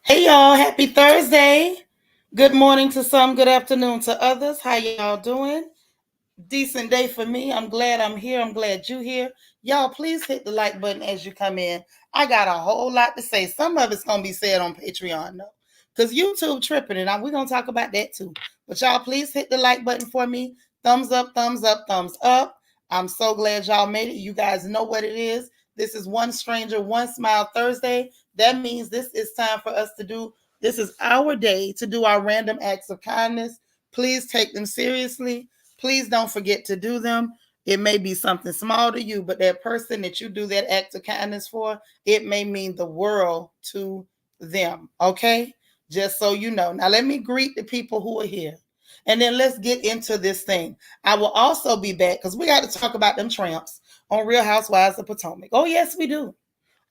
Hey y'all, happy Thursday. Good morning to some, good afternoon to others. How y'all doing? Decent day for me. I'm glad I'm here. I'm glad you here. Y'all, please hit the like button as you come in. I got a whole lot to say. Some of it's gonna be said on Patreon though. Because YouTube tripping and we're gonna talk about that too. But y'all please hit the like button for me. Thumbs up, thumbs up, thumbs up. I'm so glad y'all made it. You guys know what it is. This is One Stranger, One Smile Thursday. That means this is time for us to do, this is our day to do our random acts of kindness. Please take them seriously. Please don't forget to do them. It may be something small to you, but that person that you do that act of kindness for, it may mean the world to them. Okay? Just so you know. Now, let me greet the people who are here. And then let's get into this thing. I will also be back because we got to talk about them tramps on Real Housewives of Potomac. Oh, yes, we do.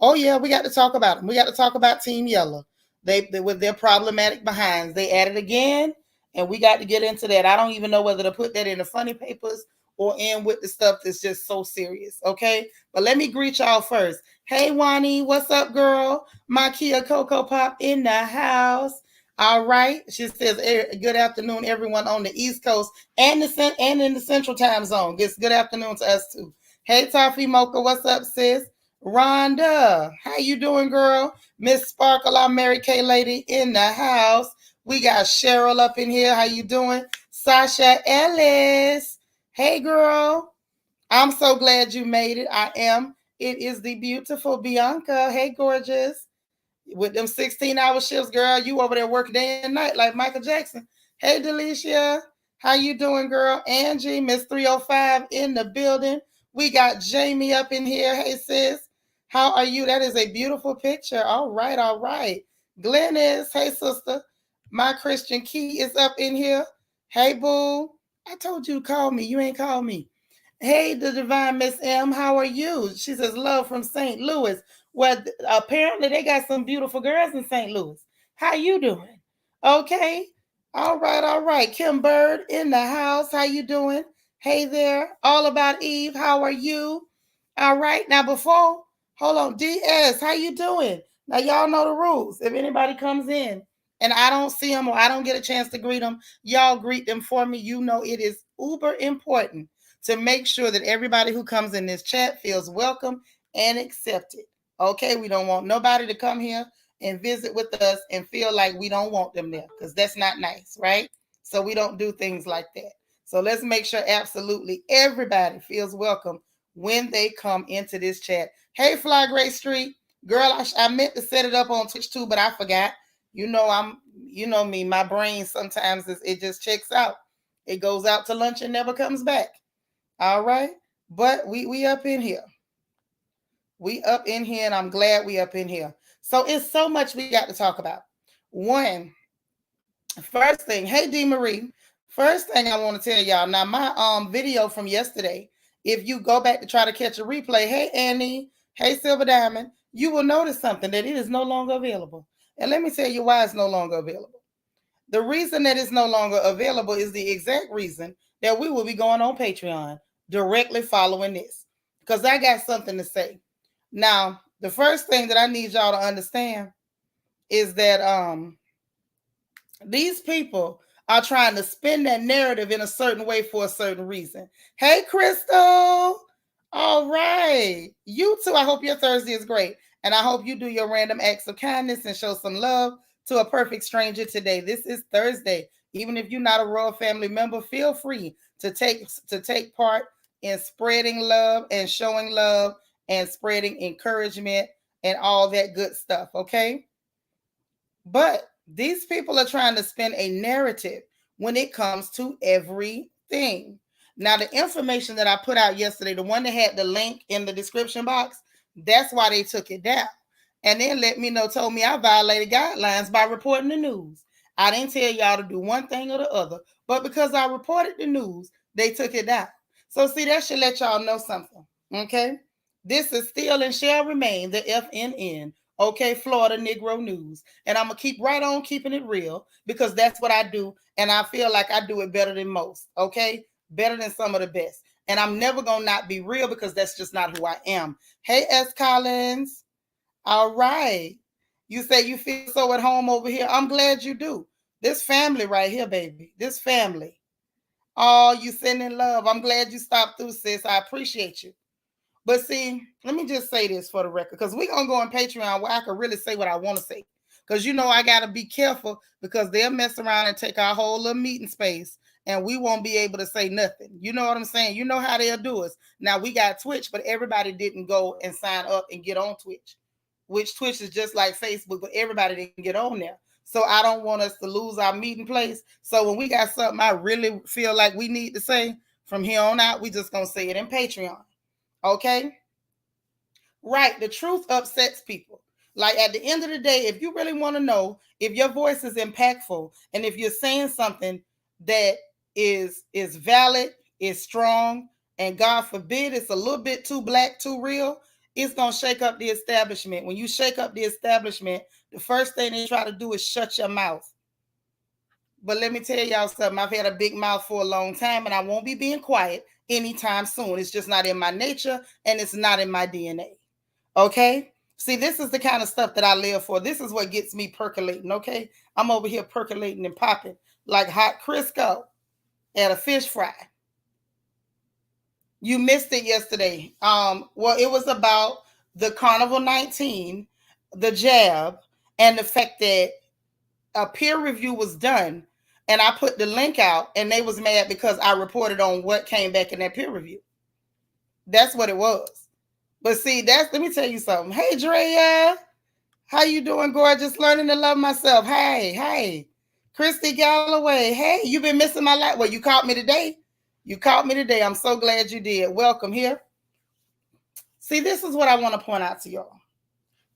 Oh, yeah, we got to talk about them. We got to talk about Team Yellow. They with their problematic behinds. They at it again, and we got to get into that. I don't even know whether to put that in the funny papers or in with the stuff that's just so serious. Okay, but let me greet y'all first. Hey, Wani, what's up, girl? My Kia Coco Pop in the house. All right, she says, "Good afternoon, everyone on the East Coast and in the Central Time Zone. Good afternoon to us too. Hey, Toffee Mocha, what's up, sis? Rhonda, how you doing, girl? Miss Sparkle, our Mary Kay lady in the house. We got Cheryl up in here. How you doing? Sasha Ellis. Hey, girl. I'm so glad you made it. I am. It is the beautiful Bianca. Hey, gorgeous. With them 16-hour shifts, girl, you over there working day and night like Michael Jackson. Hey, Delicia. How you doing, girl? Angie, Miss 305 in the building. We got Jamie up in here. Hey, sis. How are you? That is a beautiful picture. All right, all right. Glennis, hey, sister. My Christian Key is up in here. Hey, boo. I told you to call me. You ain't called me. Hey, the divine Miss M, how are you? She says, love from St. Louis. Well, apparently they got some beautiful girls in St. Louis. How you doing? Okay. All right, all right. Kim Bird in the house. How you doing? Hey there. All about Eve. How are you? All right. Now before, hold on. DS, how you doing? Now y'all know the rules. If anybody comes in and I don't see them or I don't get a chance to greet them, y'all greet them for me. You know it is uber important to make sure that everybody who comes in this chat feels welcome and accepted. Okay, we don't want nobody to come here and visit with us and feel like we don't want them there because that's not nice, right? So we don't do things like that. So let's make sure absolutely everybody feels welcome when they come into this chat. Hey, Fly Gray Street, girl, I meant to set it up on Twitch too, but I forgot. You know me, my brain sometimes it just checks out. It goes out to lunch and never comes back. All right, but we up in here. We up in here, and I'm glad we up in here. So it's so much we got to talk about. One, first thing, hey D Marie. First thing I want to tell y'all. Now, my video from yesterday, if you go back to try to catch a replay, hey Annie, hey Silver Diamond, you will notice something that it is no longer available. And let me tell you why it's no longer available. The reason that it's no longer available is the exact reason that we will be going on Patreon directly following this. Because I got something to say. Now, the first thing that I need y'all to understand is that these people are trying to spin that narrative in a certain way for a certain reason. Hey, Crystal. All right. You too. I hope your Thursday is great. And I hope you do your random acts of kindness and show some love to a perfect stranger today. This is Thursday. Even if you're not a royal family member, feel free to take part in spreading love and showing love and spreading encouragement and all that good stuff, okay? But these people are trying to spin a narrative when it comes to everything. Now, the information that I put out yesterday, the one that had the link in the description box, that's why they took it down. And then told me I violated guidelines by reporting the news. I didn't tell y'all to do one thing or the other, but because I reported the news, they took it down. So, see, that should let y'all know something. Okay? This is still and shall remain the FNN. Okay, Florida Negro News. And I'm going to keep right on keeping it real because that's what I do. And I feel like I do it better than most. Okay, better than some of the best. And I'm never going to not be real because that's just not who I am. Hey, S. Collins. All right. You say you feel so at home over here. I'm glad you do. This family right here, baby. This family. Oh, you sending love. I'm glad you stopped through, sis. I appreciate you. But see, let me just say this for the record, because we're going to go on Patreon where I can really say what I want to say. Because, I got to be careful because they'll mess around and take our whole little meeting space and we won't be able to say nothing. You know what I'm saying? You know how they'll do us. Now, we got Twitch, but everybody didn't go and sign up and get on Twitch, which Twitch is just like Facebook, but everybody didn't get on there. So I don't want us to lose our meeting place. So when we got something I really feel like we need to say from here on out, we just going to say it in Patreon. Okay? Right. The truth upsets people. Like at the end of the day, if you really want to know if your voice is impactful and if you're saying something that is valid, is strong, and God forbid it's a little bit too black, too real, it's going to shake up the establishment. When you shake up the establishment, the first thing they try to do is shut your mouth. But let me tell y'all something. I've had a big mouth for a long time and I won't be being quiet anytime soon. It's just not in my nature and it's not in my DNA. Okay? See, this is the kind of stuff that I live for. This is what gets me percolating, okay? I'm over here percolating and popping like hot Crisco at a fish fry. You missed it yesterday. Well, it was about the Carnival 19, the jab, and the fact that a peer review was done, and I put the link out, and they was mad because I reported on what came back in that peer review. That's what it was. But see, let me tell you something. Hey, Drea. How you doing, gorgeous? Learning to love myself. Hey. Christy Galloway. Hey, you've been missing my life. Well, you caught me today. I'm so glad you did. Welcome here. See, this is what I want to point out to y'all.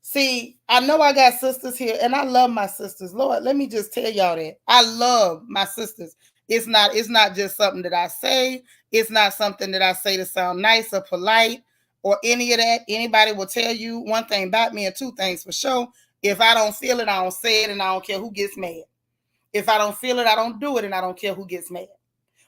See, I know I got sisters here, and I love my sisters. Lord, let me just tell y'all that. I love my sisters. It's not just something that I say. It's not something that I say to sound nice or polite or any of that. Anybody will tell you one thing about me and two things for sure. If I don't feel it, I don't say it, and I don't care who gets mad. If I don't feel it, I don't do it, and I don't care who gets mad.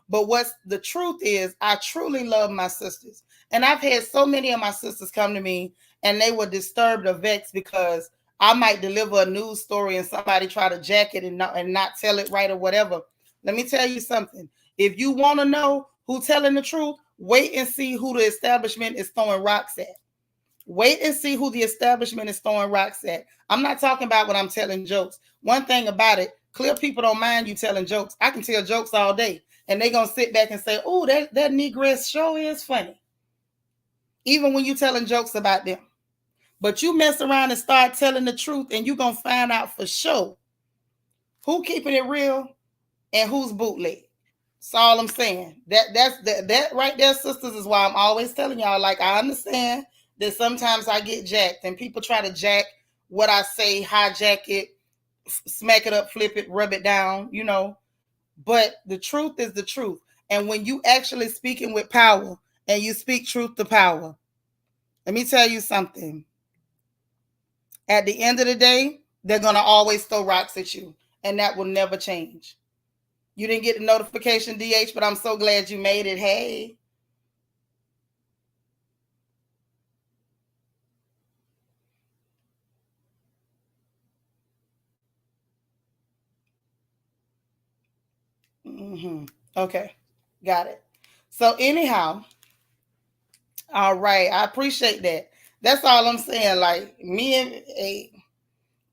But what's the truth is, I truly love my sisters. And I've had so many of my sisters come to me and they were disturbed or vexed because I might deliver a news story and somebody try to jack it and not tell it right or whatever. Let me tell you something. If you want to know who's telling the truth, wait and see who the establishment is throwing rocks at. Wait and see who the establishment is throwing rocks at. I'm not talking about when I'm telling jokes. One thing about it, clear people don't mind you telling jokes. I can tell jokes all day. And they're going to sit back and say, oh, that Negress show is funny. Even when you're telling jokes about them. But you mess around and start telling the truth and you're going to find out for sure who keeping it real and who's bootleg. That's all I'm saying. That right there, sisters, is why I'm always telling y'all, like, I understand that sometimes I get jacked and people try to jack what I say, hijack it, smack it up, flip it, rub it down, But the truth is the truth. And when you actually speaking with power and you speak truth to power, let me tell you something. At the end of the day, they're going to always throw rocks at you. And that will never change. You didn't get the notification, DH, but I'm so glad you made it. Hey. Okay. Got it. So anyhow, all right. I appreciate that. That's all I'm saying. Like me and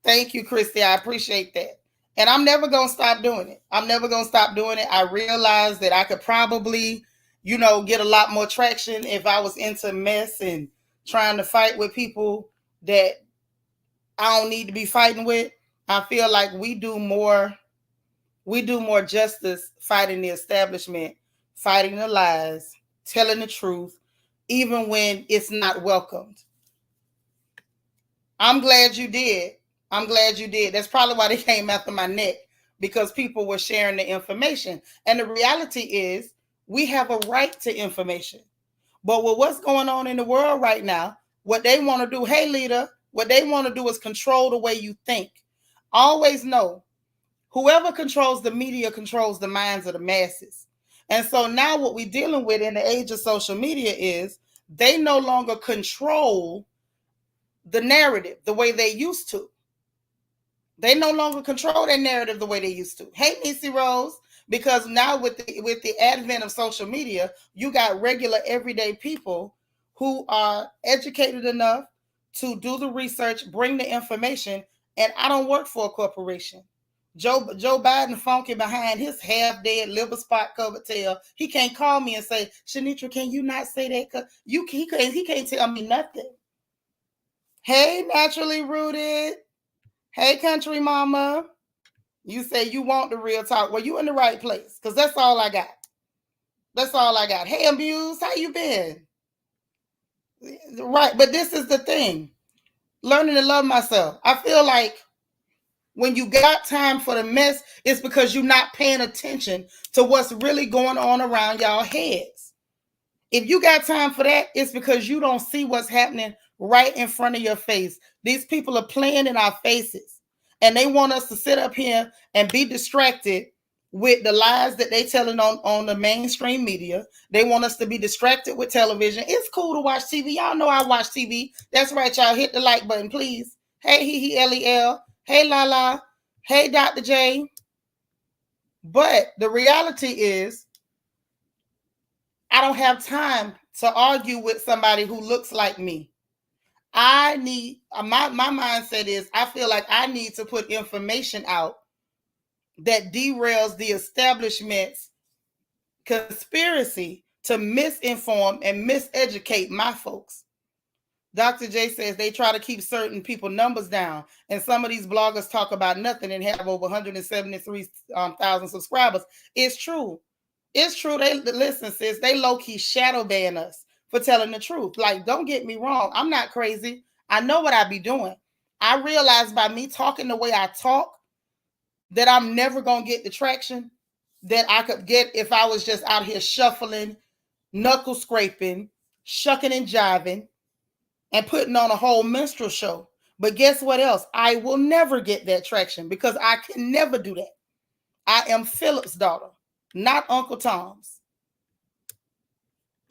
thank you, Christy. I appreciate that. And I'm never going to stop doing it. I realized that I could probably, get a lot more traction if I was into mess and trying to fight with people that I don't need to be fighting with. I feel like we do more justice fighting the establishment, fighting the lies, telling the truth, even when it's not welcomed. I'm glad you did. That's probably why they came after my neck, because people were sharing the information. And the reality is we have a right to information. But with what's going on in the world right now, what they want to do, hey, leader, what they want to do is control the way you think. Always know, whoever controls the media controls the minds of the masses. And so now what we're dealing with in the age of social media is they no longer control the narrative the way they used to. They no longer control that narrative the way they used to. Hey, Nisi Rose, because now with the advent of social media, you got regular everyday people who are educated enough to do the research, bring the information, and I don't work for a corporation. Joe Biden funky behind his half dead liver spot covered tail. He can't call me and say, Shanitra, can you not say that? He can't tell me nothing. Hey, naturally rooted. Hey, country mama. You say you want the real talk. Well, you in the right place, because that's all I got. That's all I got. Hey, Amuse, how you been? Right, but this is the thing. Learning to love myself. I feel like when you got time for the mess, it's because you're not paying attention to what's really going on around y'all heads. If you got time for that, it's because you don't see what's happening right in front of your face. These people are playing in our faces, and they want us to sit up here and be distracted with the lies that they telling on the mainstream media. They want us to be distracted with television. It's cool to watch TV. Y'all know I watch TV. That's right, y'all. Hit the like button, please. Hey, Lel. Hey, Lala. Hey, Dr. J. But the reality is, I don't have time to argue with somebody who looks like me. I need, my mindset is, I feel like I need to put information out that derails the establishment's conspiracy to misinform and miseducate my folks. Dr. J says they try to keep certain people numbers down, and some of these bloggers talk about nothing and have over 173,000 subscribers. It's true. It's true. They listen, sis. They low key shadow ban us for telling the truth. Like, don't get me wrong. I'm not crazy. I know what I be doing. I realize by me talking the way I talk that I'm never gonna get the traction that I could get if I was just out here shuffling, knuckle scraping, shucking and jiving, and putting on a whole minstrel show. But guess what else? I will never get that traction because I can never do that. I am Philip's daughter, not Uncle Tom's.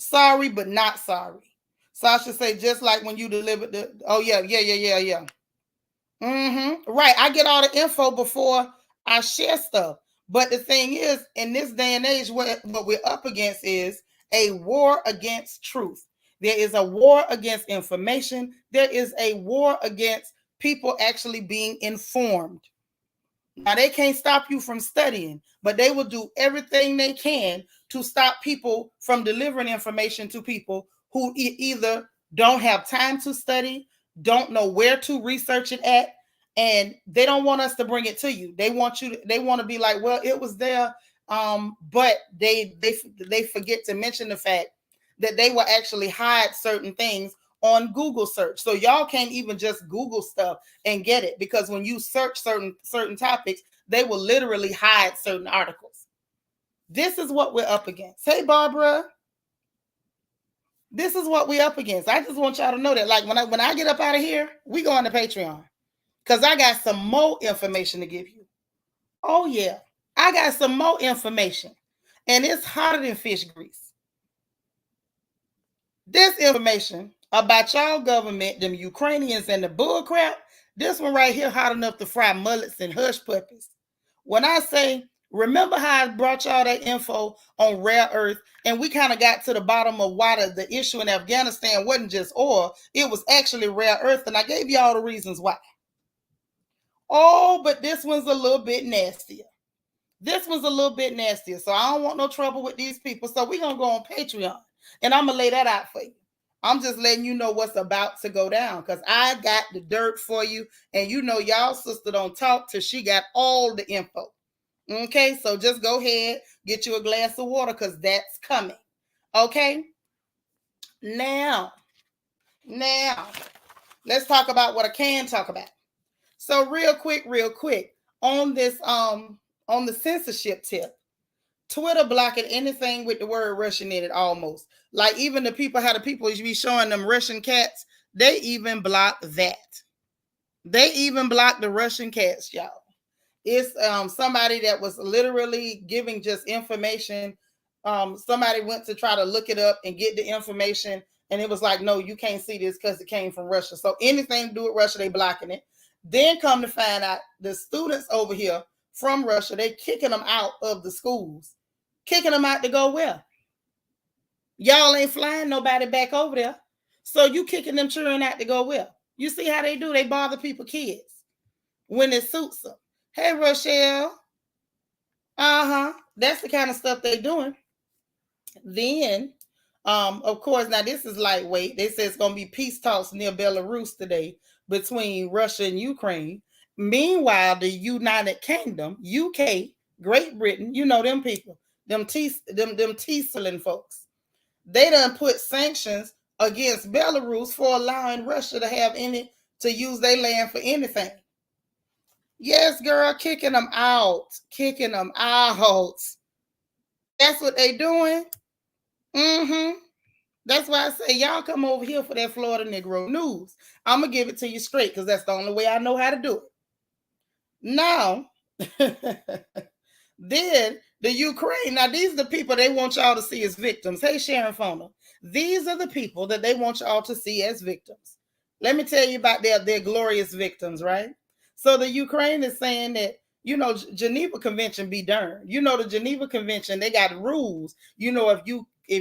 Sorry, but not sorry. Sasha say, just like when you delivered the, oh yeah. Right, I get all the info before I share stuff. But the thing is, in this day and age, what we're up against is a war against truth. There is a war against information. There is a war against people actually being informed. Now, they can't stop you from studying, but they will do everything they can to stop people from delivering information to people who either don't have time to study, don't know where to research it at, and they don't want us to bring it to you. They want you to, they want to be like, well, it was there, but they forget to mention the fact that they will actually hide certain things on Google search. So y'all can't even just Google stuff and get it, because when you search certain topics, they will literally hide certain articles. This is what we're up against. Hey, Barbara. This is what we're up against. I just want y'all to know that. Like when I get up out of here, we go on to Patreon, because I got some more information to give you. Oh yeah, I got some more information, and it's hotter than fish grease. This information about y'all government, them Ukrainians and the bull crap, this one right here hot enough to fry mullets and hush puppies. When I say, remember how I brought y'all that info on rare earth, and we kind of got to the bottom of why the issue in Afghanistan wasn't just oil, it was actually rare earth, and I gave y'all the reasons why. Oh, but this one's a little bit nastier. This one's a little bit nastier, so I don't want no trouble with these people. So we're going to go on Patreon, and I'm going to lay that out for you. I'm just letting you know what's about to go down, because I got the dirt for you, and you know y'all sister don't talk till she got all the info. Okay, so just go ahead, get you a glass of water, because that's coming. Okay? Now, let's talk about what I can talk about. So real quick, on this, on the censorship tip, Twitter blocking anything with the word Russian in it almost. Like even the people, how the people be showing them Russian cats, they even block that. They even block the Russian cats, y'all. It's somebody that was literally giving just information. Somebody went to try to look it up and get the information, and it was like, no, you can't see this because it came from Russia. So anything to do with Russia, they blocking it. Then come to find out the students over here from Russia, they kicking them out of the schools. Kicking them out to go where? Y'all ain't flying nobody back over there. So you kicking them children out to go where? You see how they do? They bother people, kids, when it suits them. Hey, Rochelle. That's the kind of stuff they doing. Then, of course, now this is lightweight. They say it's going to be peace talks near Belarus today between Russia and Ukraine. Meanwhile, the United Kingdom, UK, Great Britain, you know them people, them T-selling folks, they done put sanctions against Belarus for allowing Russia to use their land for anything. Yes, girl, kicking them out. That's what they doing. That's why I say y'all come over here for that Florida Negro news. I'm going to give it to you straight because that's the only way I know how to do it. Now, then the Ukraine, now these are the people they want y'all to see as victims. Hey, Sharon Fona, these are the people that they want y'all to see as victims. Let me tell you about their glorious victims, right? So the Ukraine is saying that, you know, Geneva Convention be darned. You know, the Geneva Convention, they got rules. You know, if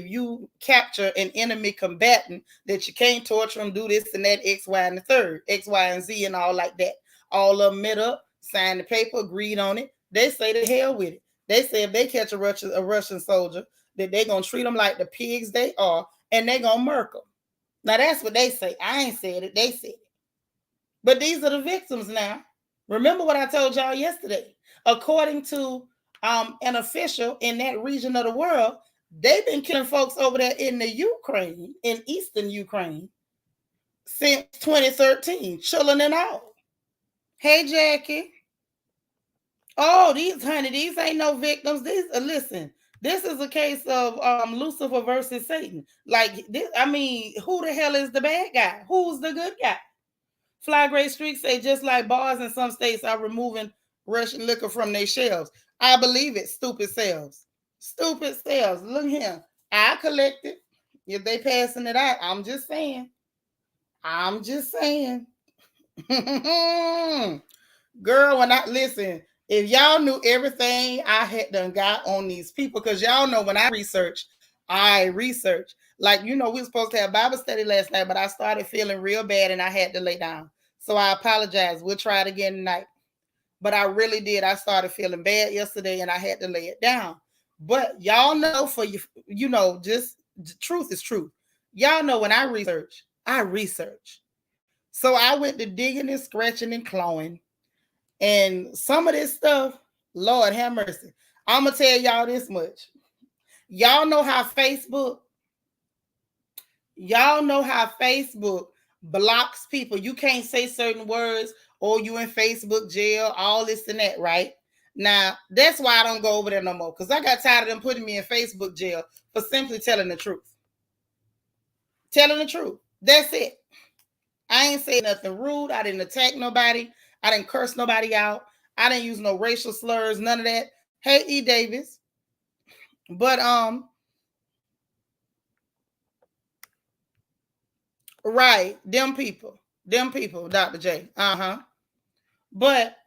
you capture an enemy combatant, that you can't torture them, do this and that, X, Y, and the third, X, Y, and Z, and all like that. All of them met up, signed the paper, agreed on it. They say to hell with it. They say if they catch a Russian soldier, that they're going to treat them like the pigs they are, and they're going to murk them. Now, that's what they say. I ain't said it. They said it. But these are the victims now. Remember what I told y'all yesterday. According to an official in that region of the world, they've been killing folks over there in the Ukraine, in eastern Ukraine, since 2013, chilling and all. Hey, Jackie. Oh, these ain't no victims. Listen, this is a case of Lucifer versus Satan. Like this, I mean, who the hell is the bad guy? Who's the good guy? Fly Gray Streak say just like bars in some states are removing Russian liquor from their shelves. I believe it. Stupid sales. Look here. I collect it. If they passing it out, I'm just saying. Girl, when I listen, if y'all knew everything I had done got on these people, because y'all know when I research. Like, you know, we were supposed to have Bible study last night, but I started feeling real bad and I had to lay down. So I apologize. We'll try it again tonight. But I really did. I started feeling bad yesterday and I had to lay it down. But y'all know, for you know, just the truth is truth. Y'all know when I research. So I went to digging and scratching and clawing. And some of this stuff, Lord have mercy. I'm going to tell y'all this much. Y'all know how Facebook blocks people. You can't say certain words, or you in Facebook jail, all this and that, right? Now, that's why I don't go over there no more, because I got tired of them putting me in Facebook jail for simply telling the truth. That's it. I ain't say nothing rude. I didn't attack nobody. I didn't curse nobody out. I didn't use no racial slurs, none of that. Hey, E. Davis. But, right, them people, Dr. J. But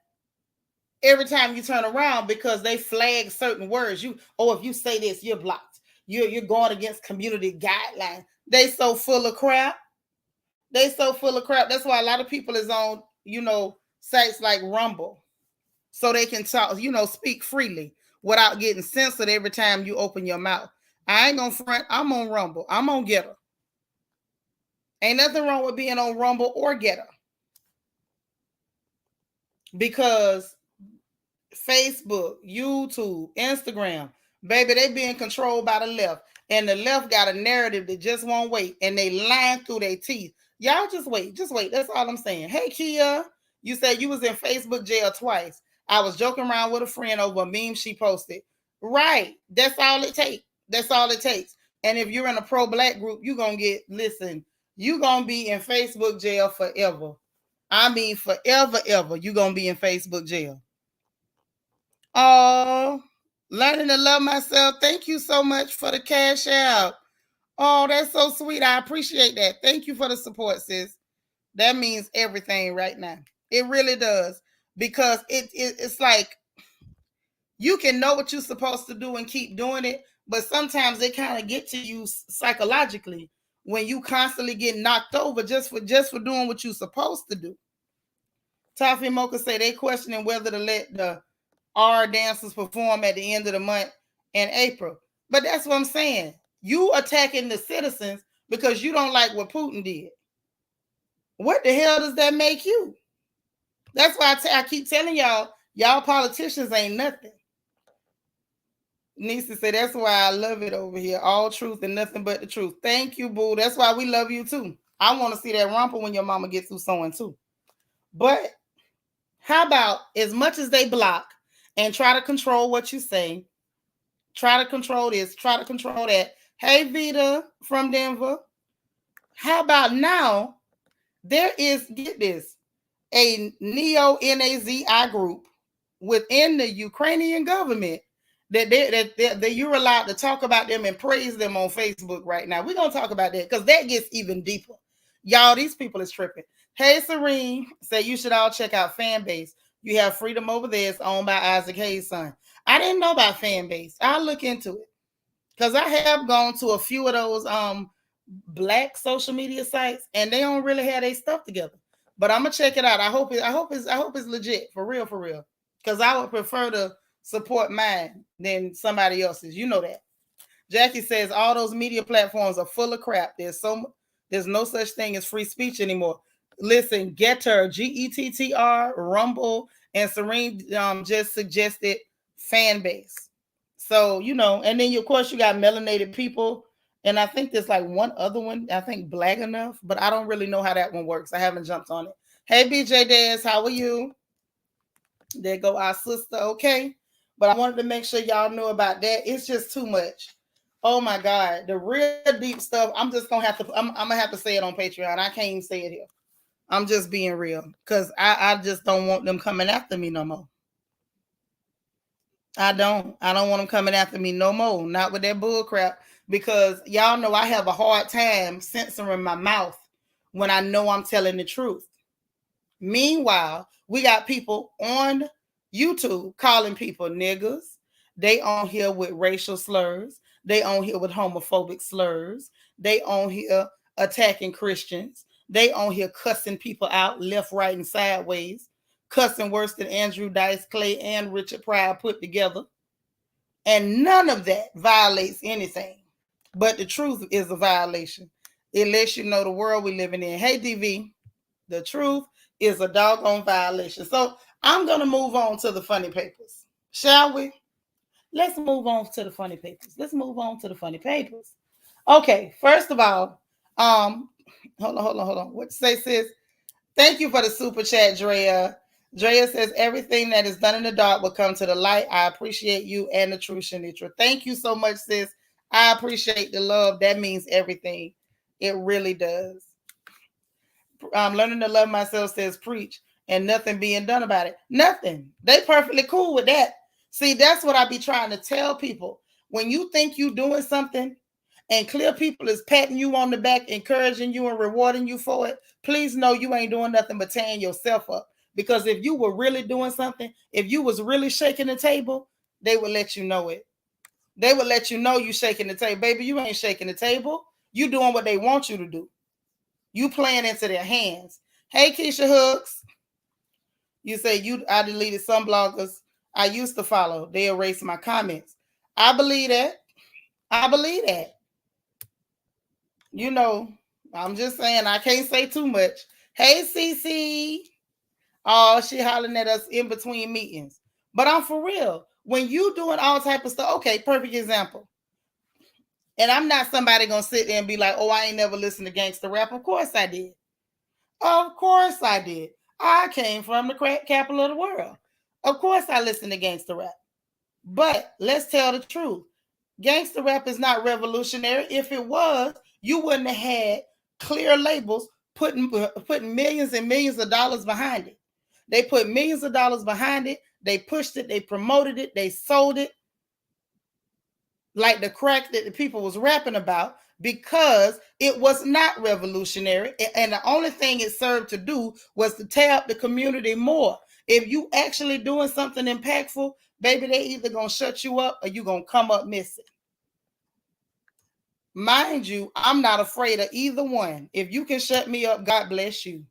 every time you turn around, because they flag certain words, if you say this, you're blocked. You're going against community guidelines. They so full of crap. That's why a lot of people is on, you know, sites like Rumble, so they can talk, you know, speak freely without getting censored every time you open your mouth. I ain't gonna front. I'm on Rumble. I'm on Getter. Ain't nothing wrong with being on Rumble or Getter, because Facebook, YouTube, Instagram, baby, they being controlled by the left, and the left got a narrative that just won't wait, and they lying through their teeth. Y'all just wait. That's all I'm saying. Hey, Kia, you said you was in Facebook jail twice. I was joking around with a friend over a meme she posted. Right. That's all it takes. And if you're in a pro-black group, you're going to you're going to be in Facebook jail forever. I mean, forever, ever. You're going to be in Facebook jail. Oh, learning to love myself. Thank you so much for the cash out. Oh, that's so sweet. I appreciate that. Thank you for the support, sis. That means everything right now. It really does. Because it's like you can know what you're supposed to do and keep doing it, but sometimes they kind of get to you psychologically when you constantly get knocked over just for doing what you're supposed to do. Toffee Mocha say they questioning whether to let the R dancers perform at the end of the month in April. But that's what I'm saying. You attacking the citizens because you don't like what Putin did. What the hell does that make you? That's why I keep telling y'all politicians ain't nothing. Nisa said, that's why I love it over here. All truth and nothing but the truth. Thank you, boo. That's why we love you too. I want to see that romper when your mama gets through sewing too. But how about as much as they block and try to control what you say, try to control this, try to control that. Hey, Vita from Denver. How about now there is, get this, a neo-Nazi group within the Ukrainian government that you're allowed to talk about them and praise them on Facebook right now. We're going to talk about that because that gets even deeper. Y'all, these people is tripping. Hey, Serene, say you should all check out Fanbase. You have freedom over there. It's owned by Isaac Hayes' son. I didn't know about Fanbase. I'll look into it because I have gone to a few of those black social media sites and they don't really have their stuff together. But I'm gonna check it out. I hope it's legit for real, because I would prefer to support mine than somebody else's. You know that. Jackie says all those media platforms are full of crap. There's no such thing as free speech anymore. Listen, Getter, Gettr, Rumble, and Serene just suggested Fanbase. So, and then of course you got Melanated People, and I think there's like one other one, I think Black Enough, but I don't really know how that one works. I haven't jumped on it. Hey, BJ Daz, how are you? There go our sister, okay? But I wanted to make sure y'all knew about that. It's just too much. Oh my God, the real deep stuff. I'm just gonna have to. I'm gonna have to say it on Patreon. I can't even say it here. I'm just being real because I just don't want them coming after me no more. I don't want them coming after me no more. Not with that bull crap, because y'all know I have a hard time censoring my mouth when I know I'm telling the truth. Meanwhile, we got people on YouTube calling people niggas. They on here with racial slurs. They on here with homophobic slurs. They on here attacking Christians. They on here cussing people out left, right, and sideways. Cussing worse than Andrew Dice Clay and Richard Pryor put together. And none of that violates anything. But the truth is a violation. It lets you know the world we living in. Hey, DV, the truth is a doggone violation. So I'm going to move on to the funny papers. Shall we? Let's move on to the funny papers. Okay, first of all, hold on. What say, sis? Thank you for the super chat, Drea. Drea says everything that is done in the dark will come to the light. I appreciate you and the truth, Shanitra. Thank you so much, sis. I appreciate the love. That means everything. It really does. Learning to love myself says preach, and nothing being done about it. Nothing. They perfectly cool with that. See, that's what I be trying to tell people. When you think you doing something and clear people is patting you on the back, encouraging you and rewarding you for it, please know you ain't doing nothing but tearing yourself up. Because if you were really doing something, if you was really shaking the table, they would let you know it. They would let you know you shaking the table. Baby, you ain't shaking the table. You doing what they want you to do. You playing into their hands. Hey, Keisha Hooks. You say I deleted some bloggers I used to follow. They erased my comments. I believe that. I'm just saying I can't say too much. Hey, CC. Oh, she hollering at us in between meetings. But I'm for real. When you doing all type of stuff, okay, perfect example. And I'm not somebody gonna sit there and be like, oh, I ain't never listened to gangster rap. Of course I did. I came from the crack capital of the world. Of course I listened to gangster rap. But let's tell the truth. Gangster rap is not revolutionary. If it was, you wouldn't have had clear labels putting millions and millions of dollars behind it. They put millions of dollars behind it. They pushed it. They promoted it. They sold it like the crack that the people was rapping about. because it was not revolutionary. And the only thing it served to do was to tear up the community more. If you actually doing something impactful, baby, they either going to shut you up or you going to come up missing. Mind you, I'm not afraid of either one. If you can shut me up, God bless you.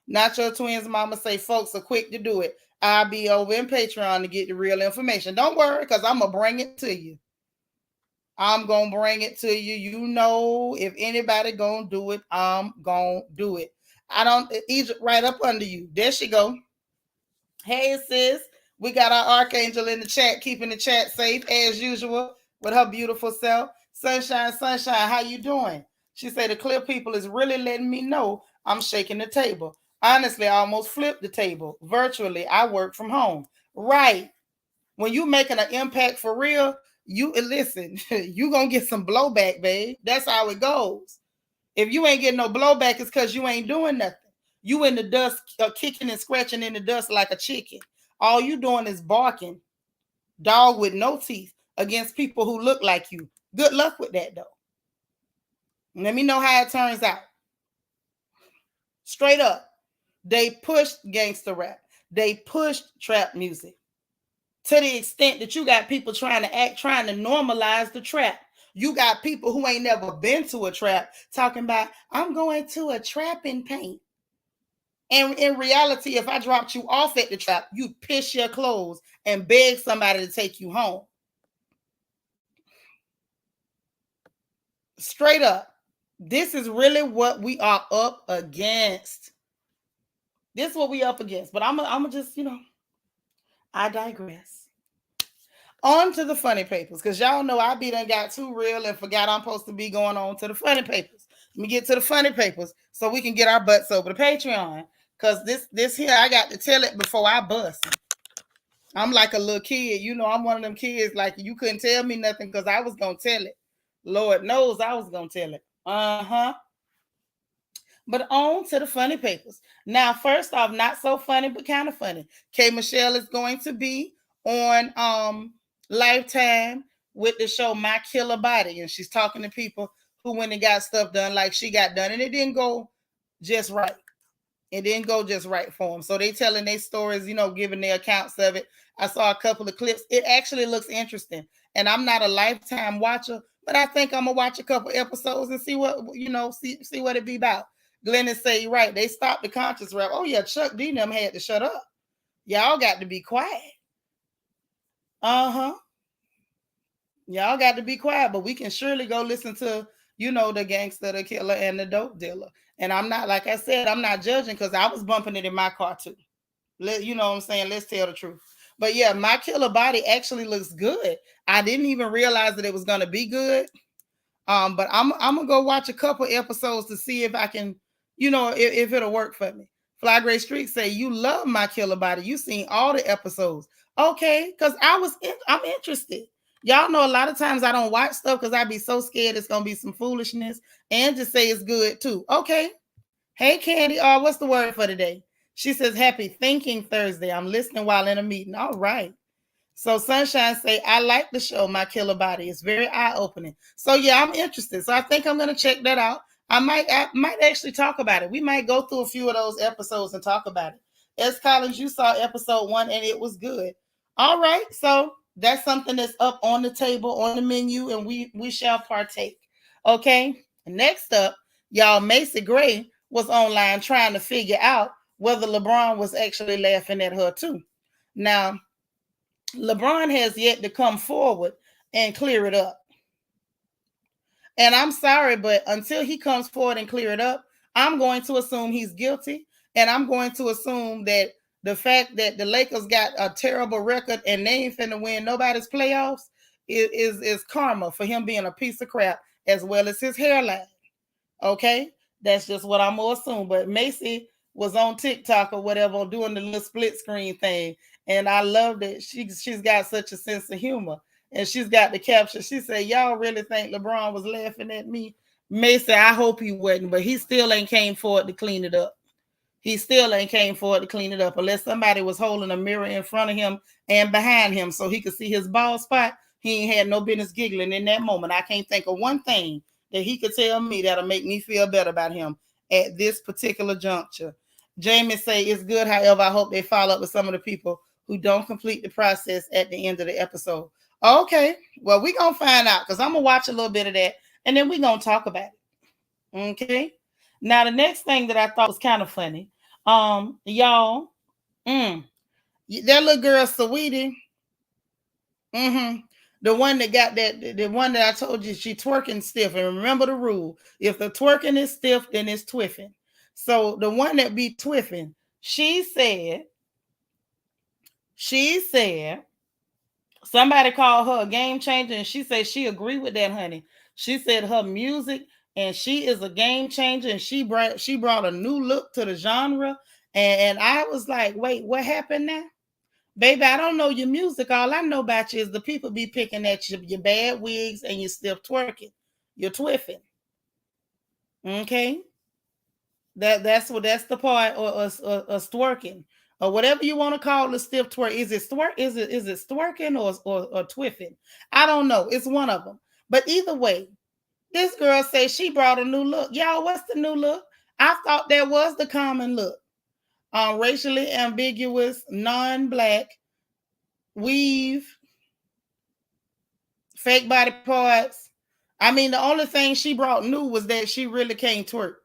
Not your twins mama say folks are quick to do it. I'll be over in Patreon to get the real information. Don't worry, because I'm going to bring it to you. I'm going to bring it to you. You know, if anybody going to do it, I'm going to do it. I don't, Egypt right up under you. There she go. Hey, sis. We got our archangel in the chat, keeping the chat safe as usual with her beautiful self. Sunshine, sunshine, how you doing? She said the clear people is really letting me know I'm shaking the table. Honestly, I almost flipped the table. Virtually, I work from home. Right. When you making an impact for real, you listen, you gonna get some blowback, babe. That's how it goes. If you ain't getting no blowback, it's because you ain't doing nothing. You in the dust, kicking and scratching in the dust like a chicken. All you doing is barking, dog with no teeth, against people who look like you. Good luck with that, though. Let me know how it turns out. Straight up, they pushed gangster rap. They pushed trap music to the extent that you got people trying to normalize the trap. You got people who ain't never been to a trap talking about, I'm going to a trap in paint. And in reality, if I dropped you off at the trap, you'd piss your clothes and beg somebody to take you home. Straight up. This is really what we are up against. This is what we up against. But I'm just, I digress. On to the funny papers, because y'all know I done got too real and forgot I'm supposed to be going on to the funny papers. Let me get to the funny papers so we can get our butts over to Patreon. Because this here, I got to tell it before I bust. I'm like a little kid. I'm one of them kids, like you couldn't tell me nothing because I was going to tell it. Lord knows I was going to tell it. Uh-huh. But on to the funny papers. Now, first off, not so funny, but kind of funny. K. Michelle is going to be on Lifetime with the show My Killer Body. And she's talking to people who went and got stuff done like she got done. And it didn't go just right. It didn't go just right for them. So they telling their stories, giving their accounts of it. I saw a couple of clips. It actually looks interesting. And I'm not a Lifetime watcher, but I think I'm going to watch a couple episodes and see what, see what it be about. Glennon say, right, they stopped the conscious rap. Oh, yeah, Chuck D them had to shut up. Y'all got to be quiet. Uh-huh. Y'all got to be quiet, but we can surely go listen to, the gangster, the killer, and the dope dealer. And I'm not, like I said, I'm not judging because I was bumping it in my car too. You know what I'm saying? Let's tell the truth. But yeah, My Killer Body actually looks good. I didn't even realize that it was going to be good. But I'm going to go watch a couple episodes to see if I can, if it'll work for me. Fly Gray Streak say, you love My Killer Body. You seen all the episodes. Okay, because I'm interested. Y'all know a lot of times I don't watch stuff because I be so scared it's going to be some foolishness and just say it's good too. Okay. Hey, Candy. What's the word for today? She says, happy thinking Thursday. I'm listening while in a meeting. All right. So Sunshine say, I like the show, My Killer Body. It's very eye-opening. So yeah, I'm interested. So I think I'm going to check that out. I might actually talk about it. We might go through a few of those episodes and talk about it. S. Collins, you saw episode 1 and it was good. All right. So that's something that's up on the table, on the menu, and we shall partake. Okay. Next up, y'all, Macy Gray was online trying to figure out whether LeBron was actually laughing at her too. Now, LeBron has yet to come forward and clear it up. And I'm sorry, but until he comes forward and clear it up, I'm going to assume he's guilty. And I'm going to assume that the fact that the Lakers got a terrible record and they ain't finna win nobody's playoffs is karma for him being a piece of crap, as well as his hairline. Okay? That's just what I'm going to assume. But Macy was on TikTok or whatever doing the little split screen thing. And I love that she's got such a sense of humor. And she's got the caption. She said, y'all really think LeBron was laughing at me? Macy, I hope he wasn't, but he still ain't came forward to clean it up. He still ain't came forward to clean it up unless somebody was holding a mirror in front of him and behind him so he could see his bald spot. He ain't had no business giggling in that moment. I can't think of one thing that he could tell me that'll make me feel better about him at this particular juncture. Jamie say it's good. However, I hope they follow up with some of the people who don't complete the process at the end of the episode. Okay, well, we're going to find out because I'm going to watch a little bit of that and then we're going to talk about it. Okay. Now, the next thing that I thought was kind of funny, y'all, that little girl, Saweetie, the one that got that, the one that I told you she twerking stiff. And remember the rule: if the twerking is stiff, then it's twiffing. So the one that be twiffing, she said somebody called her a game changer, and she said she agreed with that, honey. She said her music, and she is a game changer, and she brought a new look to the genre. And I was like, wait, what happened now? Baby, I don't know your music. All I know about you is the people be picking at your bad wigs and your stiff twerking. You're twiffing. Okay? That's the part, or twerking. Or whatever you want to call the stiff twerk. Is it twerk? Is it twerking or twiffing? I don't know. It's one of them. But either way, this girl says she brought a new look. Y'all, what's the new look? I thought that was the common look. Racially ambiguous, non-black, weave, fake body parts. I mean, the only thing she brought new was that she really can't twerk.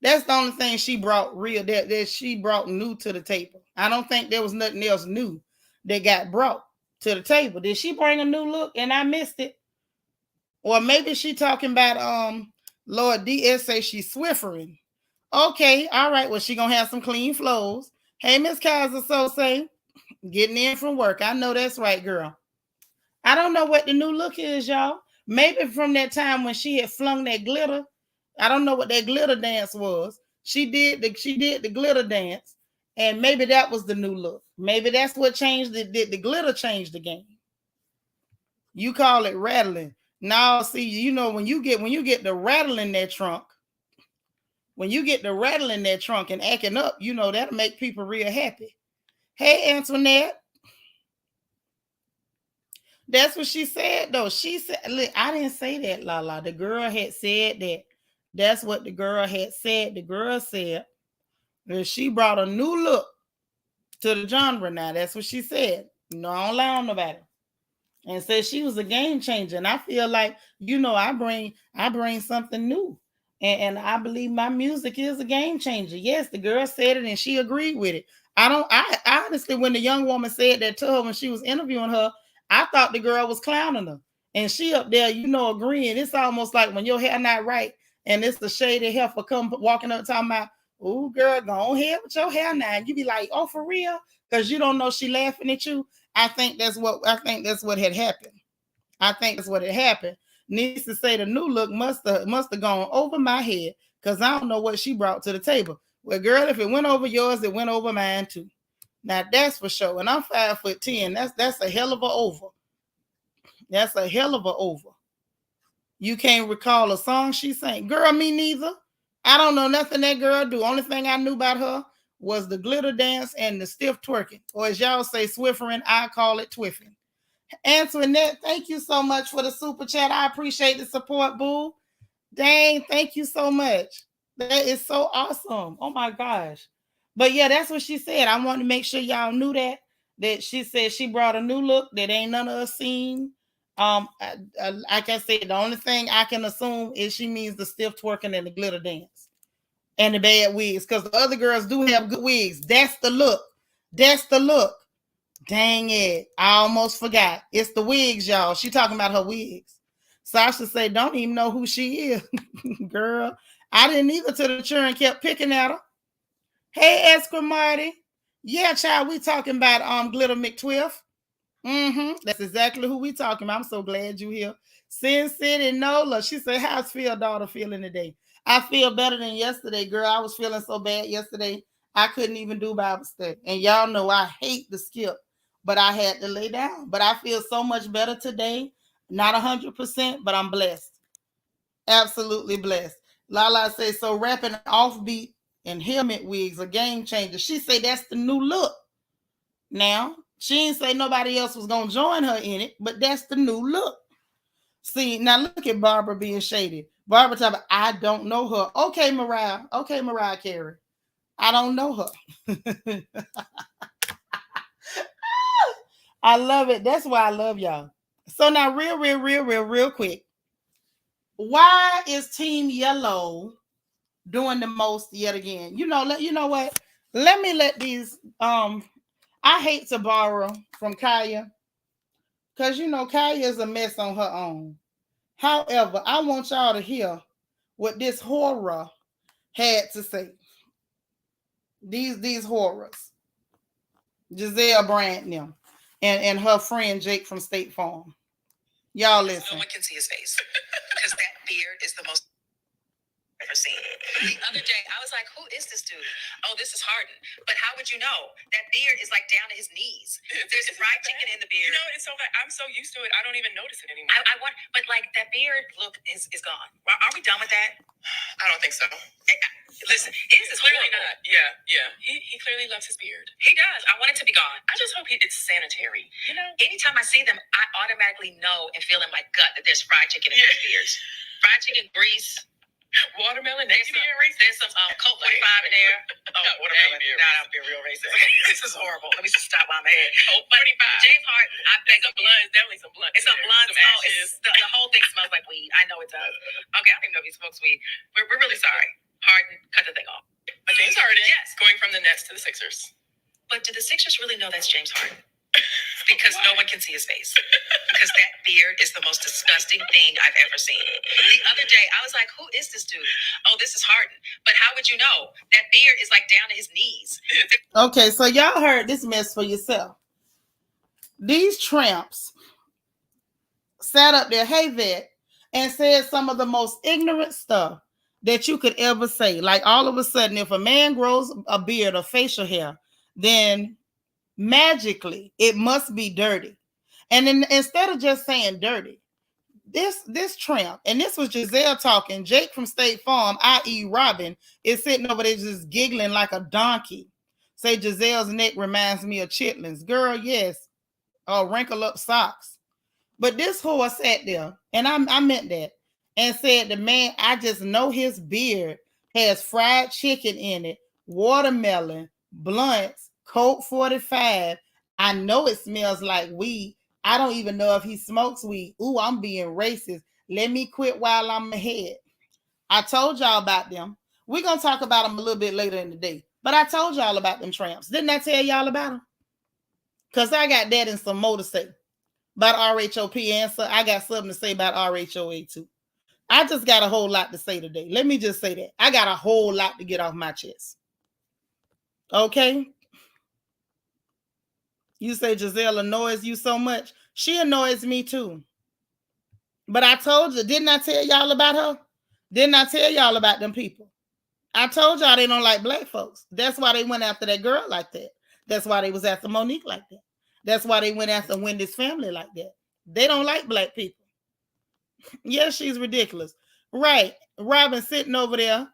That's the only thing she brought real, that she brought new to the table. I don't think there was nothing else new that got brought to the table. Did she bring a new look and I missed it? Or maybe she talking about Lord DS say she's swiffering. Okay, all right. Well, she gonna have some clean flows. Hey, Miss Kaiser, so say getting in from work. I know that's right, girl. I don't know what the new look is, y'all. Maybe from that time when she had flung that glitter. I don't know what that glitter dance was. She did the glitter dance, and maybe that was the new look. Maybe that's what changed it. Did the glitter change the game? You call it rattling. Now, see, you know, when you get the rattle in that trunk, when you get the rattle in that trunk and acting up, you know, that'll make people real happy. Hey, Antoinette. That's what she said, though. She said, look, I didn't say that, Lala. The girl had said that. That's what the girl had said. The girl said that she brought a new look to the genre now. That's what she said. No, I don't lie on nobody. And said she was a game changer. And I feel like, you know, I bring something new. And I believe my music is a game changer. Yes, the girl said it and she agreed with it. I honestly, when the young woman said that to her when she was interviewing her, I thought the girl was clowning her. And she up there, you know, agreeing. It's almost like when your hair not right and it's the shady heifer come walking up talking about, oh, girl, go ahead with your hair now. And you be like, oh, for real? Because you don't know she laughing at you. I think that's what had happened. I think that's what had happened. Needs to say the new look must have gone over my head because I don't know what she brought to the table. Well, girl, if it went over yours, it went over mine too. Now that's for sure. And I'm 5'10". That's a hell of a over. That's a hell of a over. You can't recall a song she sang. Girl, me neither. I don't know nothing that girl do. Only thing I knew about her was the glitter dance and the stiff twerking. Or as y'all say, swiffering, I call it twiffing. Antoinette, thank you so much for the super chat. I appreciate the support, boo. Dang, thank you so much. That is so awesome. Oh my gosh. But yeah, that's what she said. I wanted to make sure y'all knew that she said she brought a new look that ain't none of us seen. Like I said, the only thing I can assume is she means the stiff twerking and the glitter dance and the bad wigs, because the other girls do have good wigs. That's the look. That's the look. Dang it. I almost forgot. It's the wigs, y'all. She talking about her wigs. Sasha say, don't even know who she is. Girl, I didn't either till the children kept picking at her. Hey, Esquire Marty. Yeah, child, we talking about Glitter McTwiff. That's exactly who we talking about. I'm so glad you here. Sin City Nola. She said, how's Phil daughter feeling today? I feel better than yesterday, girl. I was feeling so bad yesterday. I couldn't even do Bible study. And y'all know I hate the skip, but I had to lay down. But I feel so much better today. Not 100%, but I'm blessed. Absolutely blessed. Lala says, so rapping offbeat and helmet wigs a game changer. She say that's the new look. Now, she didn't say nobody else was going to join her in it, but that's the new look. See, now look at Barbara being shady. Barbara Tucker, I don't know her. Okay, Mariah. Okay, Mariah Carey. I don't know her. I love it. That's why I love y'all. So now, real quick. Why is Team Yellow doing the most yet again? You know what? Let me let these I hate to borrow from Kaya, because Kaya is a mess on her own. However, I want y'all to hear what this horror had to say. These horrors. Giselle Brandon and her friend Jake from State Farm. Y'all listen. No one can see his face because that beard is the most I've ever seen. The other day, I was like, who is this dude? Oh, this is Harden. But how would you know? That beard is like down to his knees. There's fried chicken in the beard. It's so bad. I'm so used to it, I don't even notice it anymore. I want, but like that beard look is gone. Are we done with that? I don't think so. Listen, his is clearly not. Yeah. He clearly loves his beard. He does. I want it to be gone. I just hope it's sanitary. Anytime I see them, I automatically know and feel in my gut that there's fried chicken in their beards. Fried chicken, grease. Watermelon, there's some Coke 45 in there. Oh, no, watermelon. Nah, I'm being real racist. This is horrible. Let me just stop while I'm ahead. Coke 45. James Harden, I beg some blunts. Definitely some blunts. It's some blunts. The whole thing smells like weed. I know it does. Okay, I don't even know if he smokes weed. We're really sorry. Harden, cut the thing off. James Harden? Yes. Going from the Nets to the Sixers. But do the Sixers really know that's James Harden? Because no one can see his face. Because that beard is the most disgusting thing I've ever seen. The other day, I was like, who is this dude? Oh, this is Harden. But how would you know? That beard is like down to his knees. Okay, so y'all heard this mess for yourself. These tramps sat up there, hey, vet, and said some of the most ignorant stuff that you could ever say. Like all of a sudden, if a man grows a beard or facial hair, then magically it must be dirty. And then instead of just saying dirty, this tramp, and this was Giselle talking, Jake from State Farm, i.e. Robin, is sitting over there just giggling like a donkey. Say Giselle's neck reminds me of chitlins. Girl, yes. Wrinkle up socks. But this whore sat there, and I meant that, and said, the man, I just know his beard has fried chicken in it, watermelon, blunts, Coke 45. I know it smells like weed. I don't even know if he smokes weed. Ooh, I'm being racist. Let me quit while I'm ahead. I told y'all about them. We're going to talk about them a little bit later in the day. But I told y'all about them tramps. Didn't I tell y'all about them? Because I got that and some more to say about RHOP answer. I got something to say about RHOA too. I just got a whole lot to say today. Let me just say that. I got a whole lot to get off my chest. Okay? You say Giselle annoys you so much. She annoys me too. But I told you, didn't I tell y'all about her? Didn't I tell y'all about them people? I told y'all they don't like black folks. That's why they went after that girl like that. That's why they was after Monique like that. That's why they went after Wendy's family like that. They don't like black people. Yes, she's ridiculous. Right. Robin sitting over there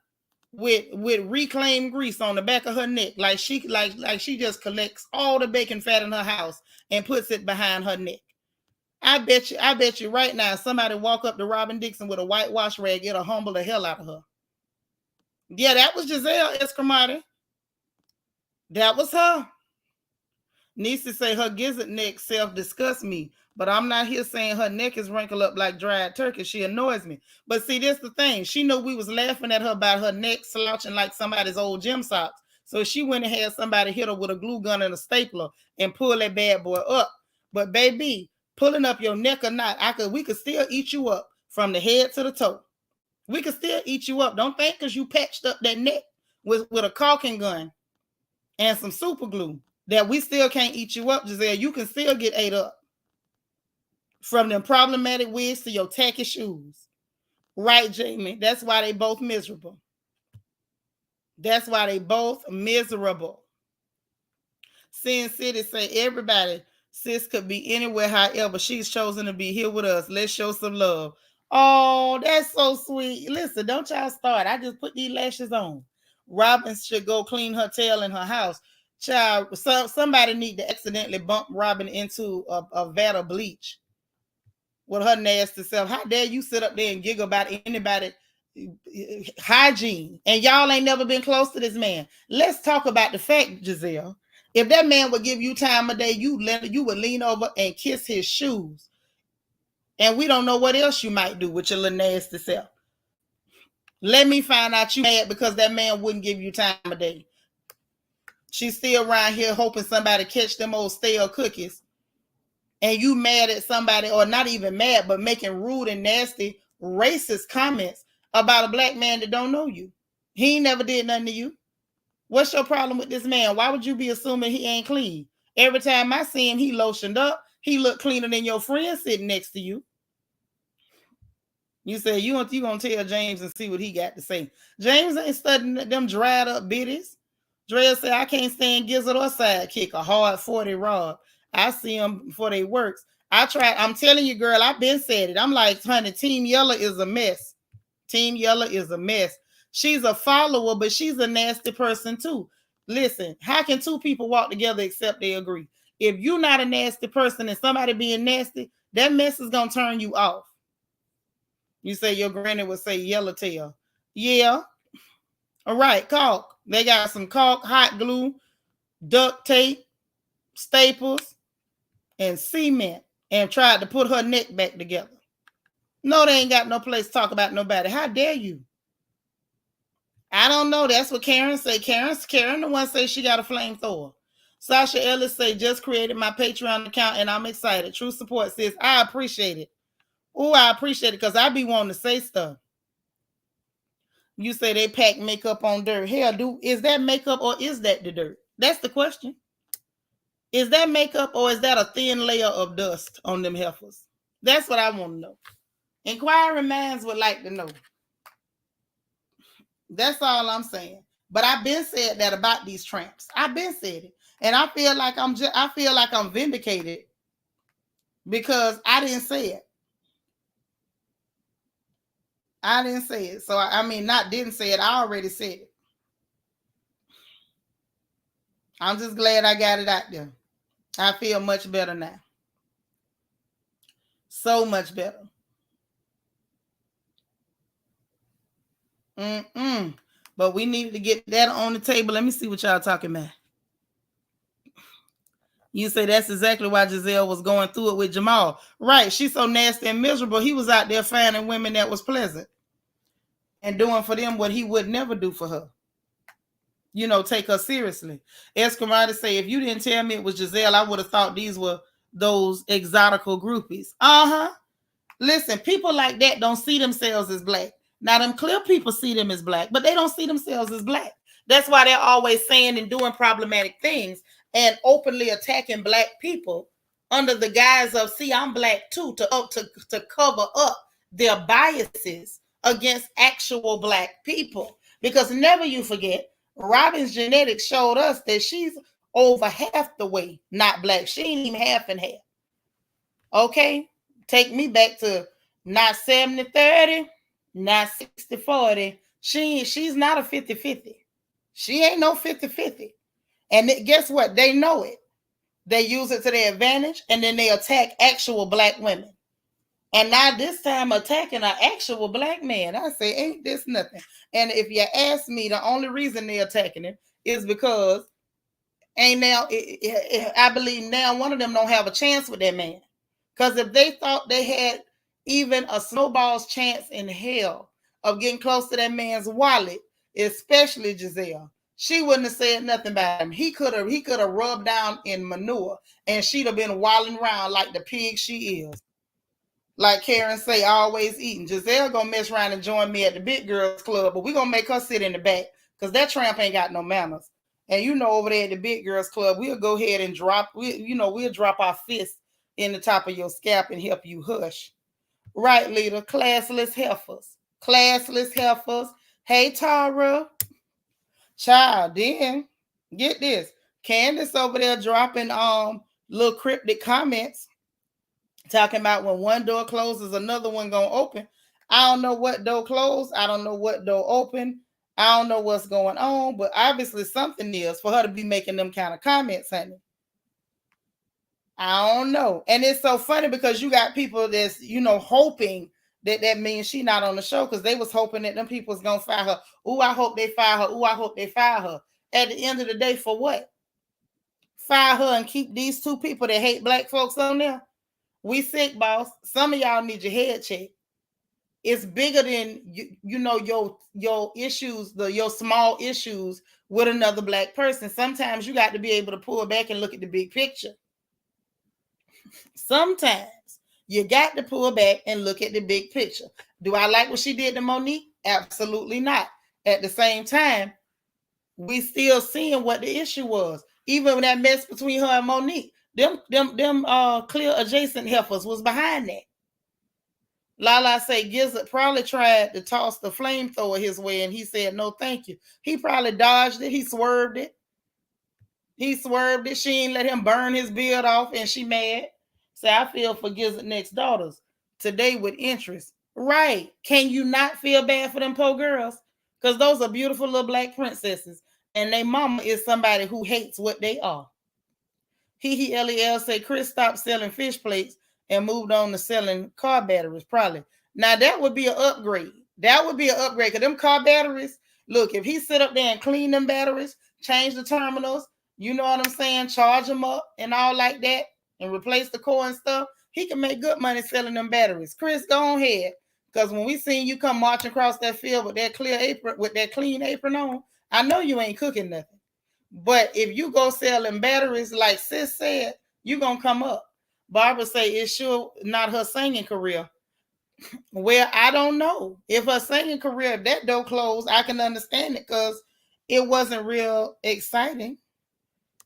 with reclaimed grease on the back of her neck, like she just collects all the bacon fat in her house and puts it behind her neck. I bet you right now somebody walk up to Robin Dixon with a whitewash rag, it'll humble the hell out of her. Yeah, that was Giselle Escamati. That was her. Nisa say her gizzard neck self disgusts me, but I'm not here saying her neck is wrinkled up like dried turkey. She annoys me. But see, this the thing. She knew we was laughing at her about her neck slouching like somebody's old gym socks. So she went and had somebody hit her with a glue gun and a stapler and pull that bad boy up. But baby, pulling up your neck or not, we could still eat you up from the head to the toe. We could still eat you up. Don't think because you patched up that neck with a caulking gun and some super glue that we still can't eat you up, Giselle. You can still get ate up. From them problematic wigs to your tacky shoes. Right, Jamie? That's why they both miserable. That's why they both miserable. Sin City say everybody, sis could be anywhere, however, she's chosen to be here with us. Let's show some love. Oh, that's so sweet. Listen, don't y'all start. I just put these lashes on. Robin should go clean her tail in her house. Child, somebody need to accidentally bump Robin into a vat of bleach with her nasty self. How dare you sit up there and giggle about anybody hygiene, and y'all ain't never been close to this man. Let's talk about the fact, Giselle. If that man would give you time of day, you would lean over and kiss his shoes. And we don't know what else you might do with your little nasty self. Let me find out you mad because that man wouldn't give you time of day. She's still around here hoping somebody catch them old stale cookies. And you mad at somebody, or not even mad, but making rude and nasty, racist comments about a black man that don't know you. He ain't never did nothing to you. What's your problem with this man? Why would you be assuming he ain't clean? Every time I see him, he lotioned up. He look cleaner than your friend sitting next to you. You say you gonna tell James and see what he got to say. James ain't studying them dried up biddies. Drea said, I can't stand gizzard or sidekick, a hard 40 rod. I see them before they works. I'm telling you, girl, I've been said it. I'm like, honey, Team Yellow is a mess. Team Yellow is a mess. She's a follower, but she's a nasty person too. Listen, how can two people walk together except they agree? If you're not a nasty person and somebody being nasty, that mess is going to turn you off. You say your granny would say yellowtail. Yeah. All right, caulk. They got some caulk, hot glue, duct tape, staples, and cement, and tried to put her neck back together. No, they ain't got no place to talk about nobody. How dare you? I don't know. That's what Karen say. Karen the one say she got a flamethrower. Sasha Ellis say, just created my Patreon account and I'm excited. True support says, I appreciate it. Oh, I appreciate it because I be wanting to say stuff. You say they pack makeup on dirt. Hell, is that makeup or is that the dirt? That's the question. Is that makeup or is that a thin layer of dust on them heifers? That's what I want to know. Inquiring minds would like to know. That's all I'm saying. But I've been said that about these tramps. I've been said it. And I feel like I'm vindicated because I didn't say it. I didn't say it. So didn't say it. I already said it. I'm just glad I got it out there. I feel much better now. So much better. But we need to get that on the table. Let me see what y'all talking about. You say that's exactly why Giselle was going through it with Jamal. Right. She's so nasty and miserable. He was out there finding women that was pleasant and doing for them what he would never do for her. You know, take her seriously. Escamada say, if you didn't tell me it was Giselle, I would have thought these were those exotical groupies. Listen, people like that don't see themselves as black. Now, them clear people see them as black, but they don't see themselves as black. That's why they're always saying and doing problematic things and openly attacking black people under the guise of, see, I'm black too, to cover up their biases against actual black people. Because never you forget, Robin's genetics showed us that she's over half the way not black. She ain't even half and half. Okay? Take me back to not 70-30, not 60-40. She's not a 50-50. She ain't no 50-50. And guess what? They know it. They use it to their advantage, and then they attack actual black women. And now this time attacking an actual black man. I say, ain't this nothing? And if you ask me, the only reason they're attacking him is because I believe now one of them don't have a chance with that man. Because if they thought they had even a snowball's chance in hell of getting close to that man's wallet, especially Giselle, she wouldn't have said nothing about him. He could have rubbed down in manure and she'd have been walling around like the pig she is. Like Karen say, always eating. Giselle gonna mess around and join me at the Big Girls Club, but we're gonna make her sit in the back because that tramp ain't got no manners. And over there at the Big Girls Club, we'll go ahead and we'll drop our fist in the top of your scalp and help you hush. Right, leader? Classless heifers. Classless heifers. Hey, Tara. Child, then get this. Candace over there dropping little cryptic comments talking about when one door closes, another one gonna open. I don't know what door closed. I don't know what door open. I don't know what's going on, but obviously something is for her to be making them kind of comments, honey. I don't know. And it's so funny because you got people that's, hoping that means she not on the show because they was hoping that them people was gonna fire her. Oh, I hope they fire her. Oh, I hope they fire her. At the end of the day, for what? Fire her and keep these two people that hate black folks on there. We sick, boss. Some of y'all need your head checked. It's bigger than you know your issues, your small issues with another black person. Sometimes you got to be able to pull back and look at the big picture. Sometimes you got to pull back and look at the big picture. Do I like what she did to Monique? Absolutely not. At the same time, we still seeing what the issue was. Even when that mess between her and Monique, them clear adjacent heifers was behind that. Lala say Gizzard probably tried to toss the flamethrower his way, and he said no, thank you. He probably dodged it. He swerved it. She ain't let him burn his beard off, and she mad. Say, I feel for Gizzard next daughters today with interest. Right? Can you not feel bad for them poor girls? Because those are beautiful little black princesses, and their mama is somebody who hates what they are. Lel say Chris stopped selling fish plates and moved on to selling car batteries, probably. Now that would be an upgrade. That would be an upgrade. Because them car batteries, look, if he sit up there and clean them batteries, change the terminals, you know what I'm saying, charge them up and all like that, and replace the core and stuff, he can make good money selling them batteries. Chris, go ahead. Because when we seen you come marching across that field with that clear apron, with that clean apron on, I know you ain't cooking nothing. But if you go selling batteries, like sis said, you're going to come up. Barbara say it's sure not her singing career. Well, I don't know. If her singing career, that door closed, I can understand it because it wasn't real exciting.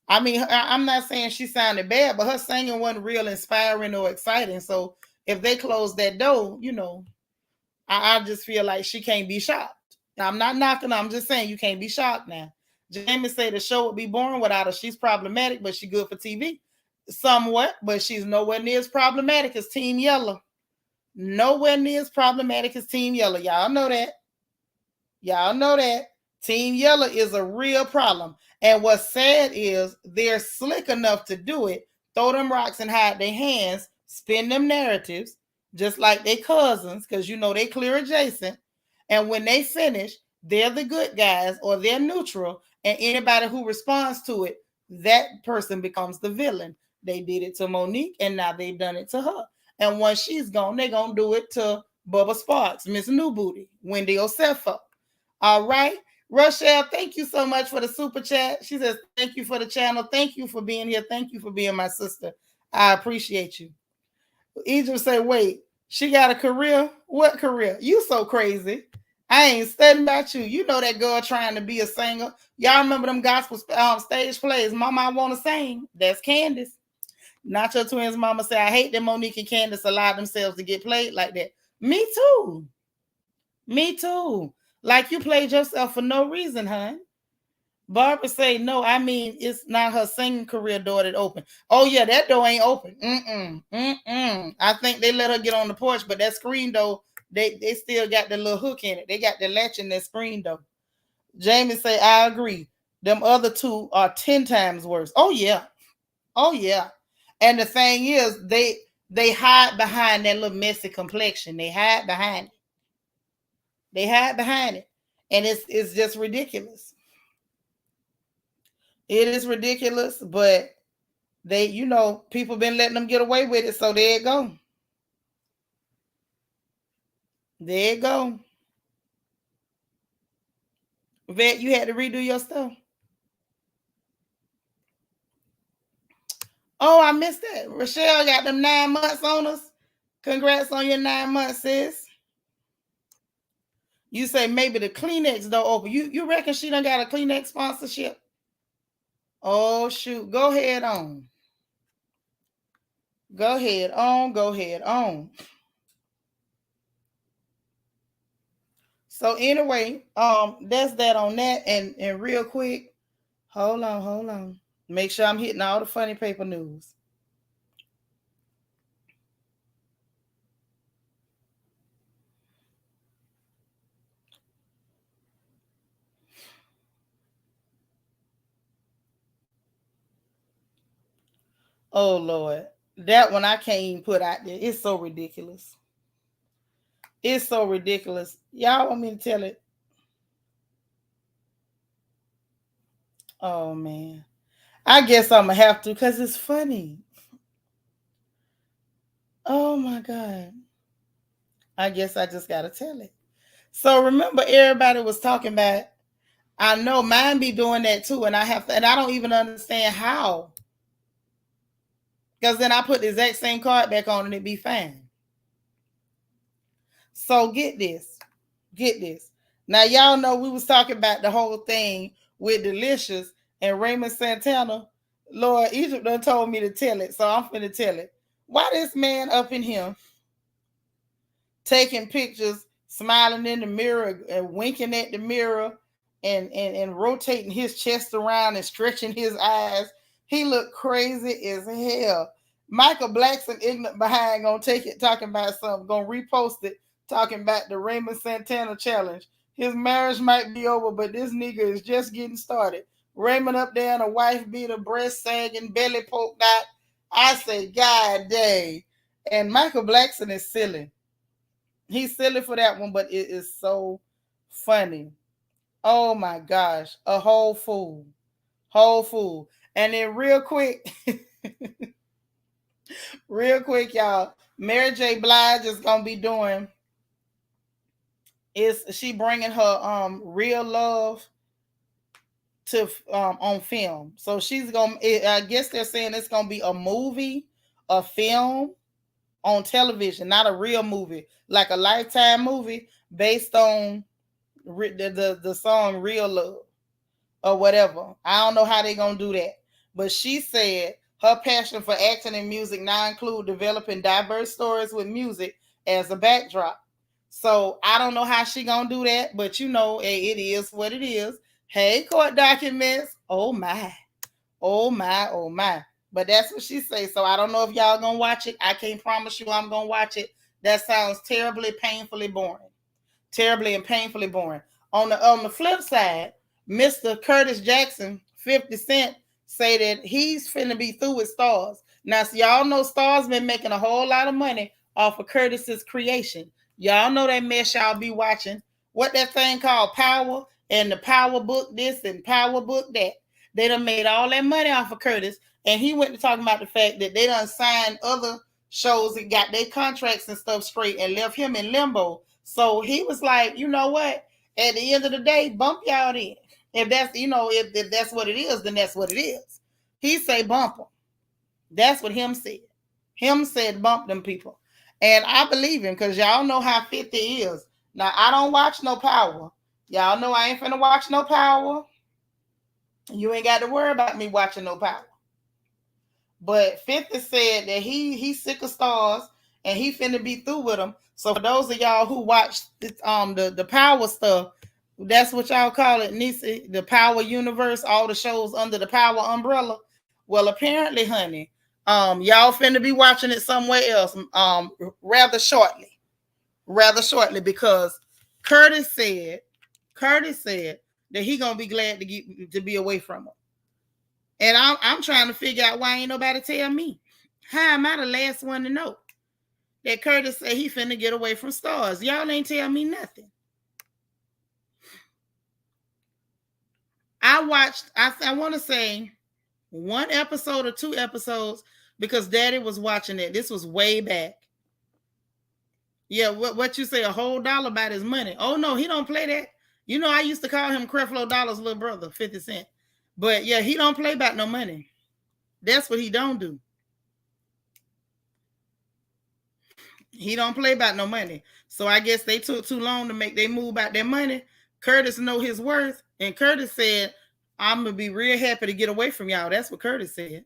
I mean, I'm not saying she sounded bad, but her singing wasn't real inspiring or exciting. So if they close that door, you know, I just feel like she can't be shocked. I'm not knocking her. I'm just saying you can't be shocked now. Jamie say the show would be boring without her. She's problematic, but she's good for TV. Somewhat, but she's nowhere near as problematic as Team Yellow. Nowhere near as problematic as Team Yellow. Y'all know that. Y'all know that. Team Yellow is a real problem. And what's sad is they're slick enough to do it, throw them rocks and hide their hands, spin them narratives, just like their cousins, because you know they clear adjacent. And when they finish, they're the good guys or they're neutral. And anybody who responds to it, that person becomes the villain. They did it to Monique, and now they've done it to her. And once she's gone, they're going to do it to Bubba Sparks, Miss New Booty, Wendy Osefo. All right. Rochelle, thank you so much for the super chat. She says, thank you for the channel. Thank you for being here. Thank you for being my sister. I appreciate you. Egypt say, wait, she got a career? What career? You so crazy. I ain't studying about you. You know that girl trying to be a singer. Y'all remember them gospel stage plays? Mama, I want to sing. That's Candace. Nacho Twins mama say, I hate that Monique and Candace allow themselves to get played like that. Me too. Me too. Like you played yourself for no reason, hun. Barbara say, no, I mean, it's not her singing career door that open. Oh, yeah, that door ain't open. I think they let her get on the porch, but that screen door, they still got the little hook in it. They got the latch in that screen door. Jamie say, I agree. Them other two are 10 times worse. Oh, yeah. Oh, yeah. And the thing is, they hide behind that little messy complexion. They hide behind it. They hide behind it. And it's just ridiculous. It is ridiculous, but they, you know, people been letting them get away with it. So there you go. There you go. Vet, you had to redo your stuff. Oh, I missed that. Rochelle got them 9 months on us. Congrats on your 9 months, sis. You say maybe the Kleenex don't open. You reckon she done got a Kleenex sponsorship? Oh, shoot. Go ahead on. Go ahead on. Go ahead on. So anyway, that's that on that. And real quick, hold on. Make sure I'm hitting all the funny paper news. Oh Lord, that one I can't even put out there. It's so ridiculous. It's so ridiculous. Y'all want me to tell it? Oh man. I guess I'm gonna have to because it's funny. Oh my God. I guess I just gotta tell it. So remember everybody was talking about, I know mine be doing that too, and I have to, and I don't even understand how. Because then I put the exact same card back on and it be fine. So get this. Get this. Now y'all know we was talking about the whole thing with Delicious and Raymond Santana. Lord, Egypt done told me to tell it, so I'm finna tell it. Why this man up in here taking pictures, smiling in the mirror and winking at the mirror and rotating his chest around and stretching his eyes? He looked crazy as hell. Michael Blackson, ignorant behind, gonna take it talking about something, gonna repost it talking about the Raymond Santana challenge. His marriage might be over, but this nigga is just getting started. Raymond up there in a wife beater, breast sagging, belly poked out. I say, God dang. And Michael Blackson is silly. He's silly for that one, but it is so funny. Oh my gosh. A whole fool. Whole fool. And then real quick, y'all, Mary J. Blige is gonna be doing, is she bringing her real love to on film. So she's gonna, I guess they're saying it's gonna be a movie, a film on television, not a real movie, like a Lifetime movie based on the song Real Love or whatever. I don't know how they're gonna do that, but she said her passion for acting and music now include developing diverse stories with music as a backdrop. So I don't know how she gonna do that, but you know, it is what it is. Hey, court documents. Oh my, oh my, oh my. But that's what she say. So I don't know if y'all gonna watch it. I can't promise you I'm gonna watch it. That sounds terribly, painfully boring. Terribly and painfully boring. On the flip side, Mr. Curtis Jackson, 50 Cent, say that he's finna be through with Stars. Now, so y'all know Stars been making a whole lot of money off of Curtis's creation. Y'all know that mess y'all be watching. What that thing called Power, and the Power Book this and Power Book that. They done made all that money off of Curtis. And he went to talking about the fact that they done signed other shows and got their contracts and stuff straight and left him in limbo. So he was like, you know what? At the end of the day, bump y'all in. If that's, you know, if that's what it is, then that's what it is. He say bump them. That's what him said. Him said bump them people. And I believe him because y'all know how 50 is. Now, I don't watch no Power. Y'all know I ain't finna watch no Power. You ain't got to worry about me watching no Power. But 50 said that he's sick of Stars and he finna be through with them. So for those of y'all who watch the Power stuff, that's what y'all call it, Nisi, the Power universe, all the shows under the Power umbrella. Well, apparently, honey, y'all finna be watching it somewhere else, rather shortly, because Curtis said that he gonna be glad to be away from her. And I'm trying to figure out why ain't nobody tell me. How am I the last one to know that Curtis said he finna get away from Stars? Y'all ain't tell me nothing. I watched, I want to say 1 episode or 2 episodes because Daddy was watching it. This was way back. Yeah, what you say, a whole dollar about his money. Oh, no, he don't play that. You know, I used to call him Creflo Dollar's little brother, 50 Cent. But yeah, he don't play about no money. That's what he don't do. He don't play about no money. So I guess they took too long to make they move about their money. Curtis know his worth. And Curtis said, I'm going to be real happy to get away from y'all. That's what Curtis said.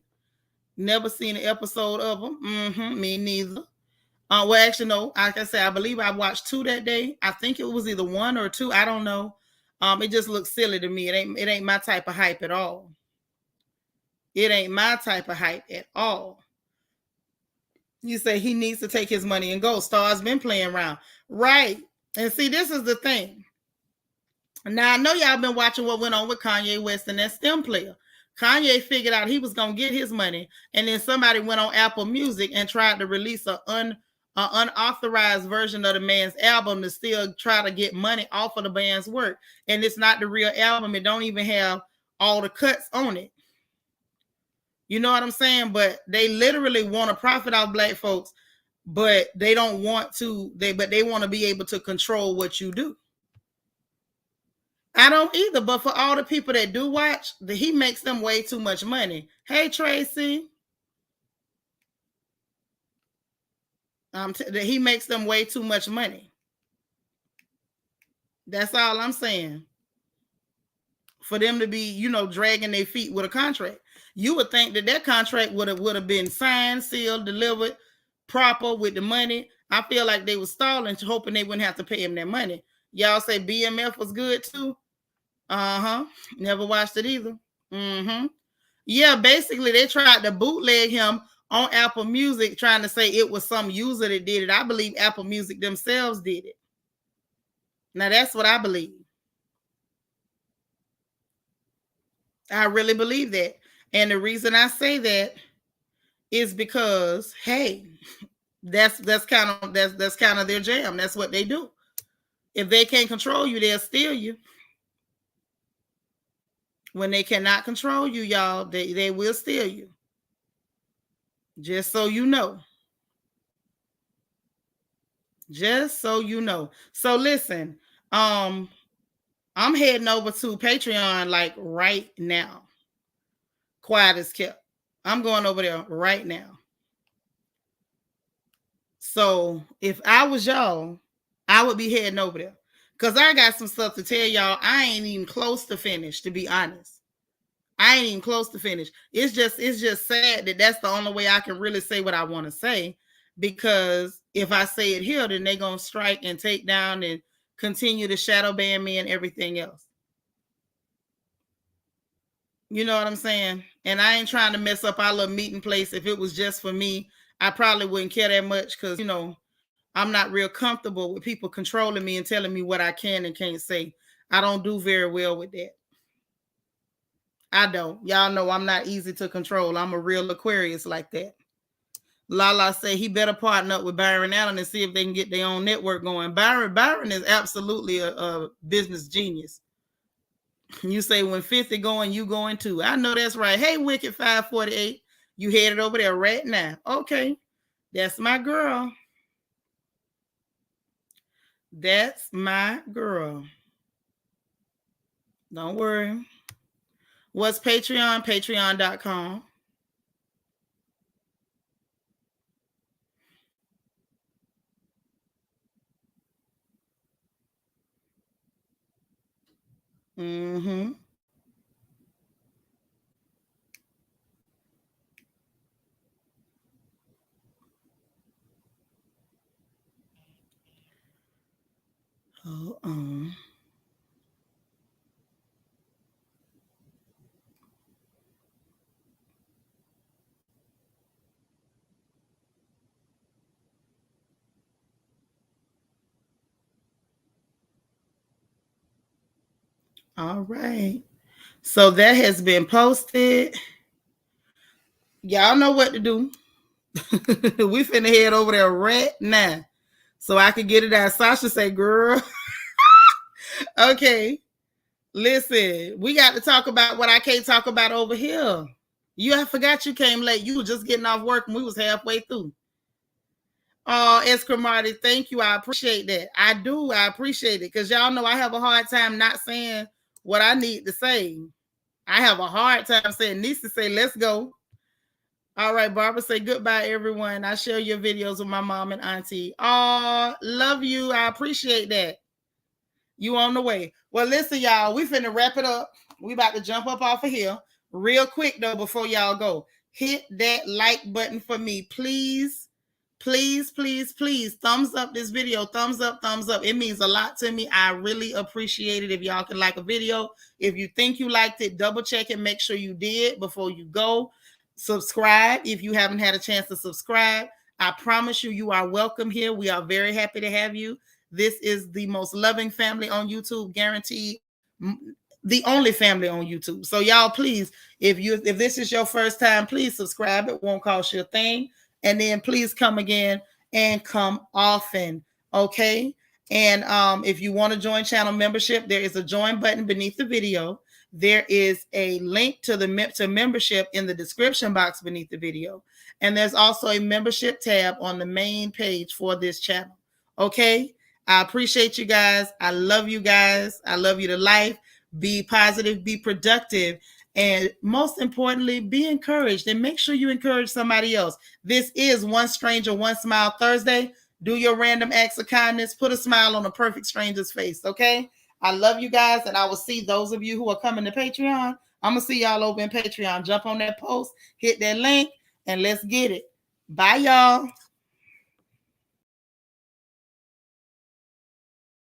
Never seen an episode of them. Me neither. Well, actually, no. Like I said, I believe I watched 2 that day. I think it was either 1 or 2. I don't know. It just looks silly to me. It ain't my type of hype at all. It ain't my type of hype at all. You say he needs to take his money and go. Stars been playing around. Right. And see, this is the thing. Now, I know y'all been watching what went on with Kanye West and that STEM player. Kanye figured out he was going to get his money. And then somebody went on Apple Music and tried to release a an unauthorized version of the man's album to still try to get money off of the band's work. And it's not the real album. It don't even have all the cuts on it. You know what I'm saying? But they literally want to profit off black folks, but they don't want to, they want to be able to control what you do. I don't either, but for all the people that do watch, he makes them way too much money. Hey, Tracy. He makes them way too much money. That's all I'm saying. For them to be, dragging their feet with a contract. You would think that contract would have been signed, sealed, delivered, proper with the money. I feel like they were stalling, hoping they wouldn't have to pay him their money. Y'all say BMF was good too? Never watched it either. Yeah, basically they tried to bootleg him on Apple Music, trying to say it was some user that did it. I believe Apple Music themselves did it. Now that's what I believe. I really believe that. And the reason I say that is because, hey, that's kind of their jam. That's what they do. If they can't control you, they'll steal you. When they cannot control you, y'all, they will steal you. Just so you know. Just so you know. So listen, I'm heading over to Patreon like right now. Quiet as kept. I'm going over there right now. So if I was y'all, I would be heading over there. Because I got some stuff to tell y'all. I ain't even close to finish, to be honest. I ain't even close to finish. It's just sad that that's the only way I can really say what I want to say. Because if I say it here, then they're going to strike and take down and continue to shadow ban me and everything else. You know what I'm saying? And I ain't trying to mess up our little meeting place. If it was just for me, I probably wouldn't care that much because, I'm not real comfortable with people controlling me and telling me what I can and can't say. I don't do very well with that. I don't. Y'all know I'm not easy to control. I'm a real Aquarius like that. Lala say he better partner up with Byron Allen and see if they can get their own network going. Byron is absolutely a business genius. You say when 50 going, you going too. I know that's right. Hey, Wicked 548, you headed over there right now. Okay, that's my girl. That's my girl. Don't worry. What's Patreon? Patreon.com. Mm-hmm. Hold on. All right. So that has been posted. Y'all know what to do. We finna head over there right now so I can get it out. Sasha say, girl. Okay. Listen, we got to talk about what I can't talk about over here. I forgot you came late. You were just getting off work and we was halfway through. Oh, Escramarty, thank you. I appreciate that. I do. I appreciate it because y'all know I have a hard time not saying what I need to say. I have a hard time saying, Nisa say, let's go. All right, Barbara say, goodbye, everyone. I share your videos with my mom and auntie. Oh, love you. I appreciate that. You on the way. Well, listen, y'all, we finna wrap it up. We about to jump up off of here. Real quick, though, before y'all go. Hit that like button for me, please. Please, please, please. Thumbs up this video. Thumbs up, thumbs up. It means a lot to me. I really appreciate it if y'all can like a video. If you think you liked it, double check and make sure you did before you go. Subscribe if you haven't had a chance to subscribe. I promise you, you are welcome here. We are very happy to have you. This is the most loving family on YouTube, guaranteed. The only family on YouTube. So y'all, please, if this is your first time, please subscribe. It won't cost you a thing. And then please come again and come often. Okay. And if you want to join channel membership, there is a join button beneath the video. There is a link to the membership in the description box beneath the video. And there's also a membership tab on the main page for this channel. Okay. I appreciate you guys. I love you guys. I love you to life. Be positive, be productive, and most importantly, be encouraged, and make sure you encourage somebody else. This is One Stranger, One Smile Thursday. Do your random acts of kindness. Put a smile on a perfect stranger's face, okay? I love you guys, and I will see those of you who are coming to Patreon. I'm going to see y'all over in Patreon. Jump on that post, hit that link, and let's get it. Bye, y'all.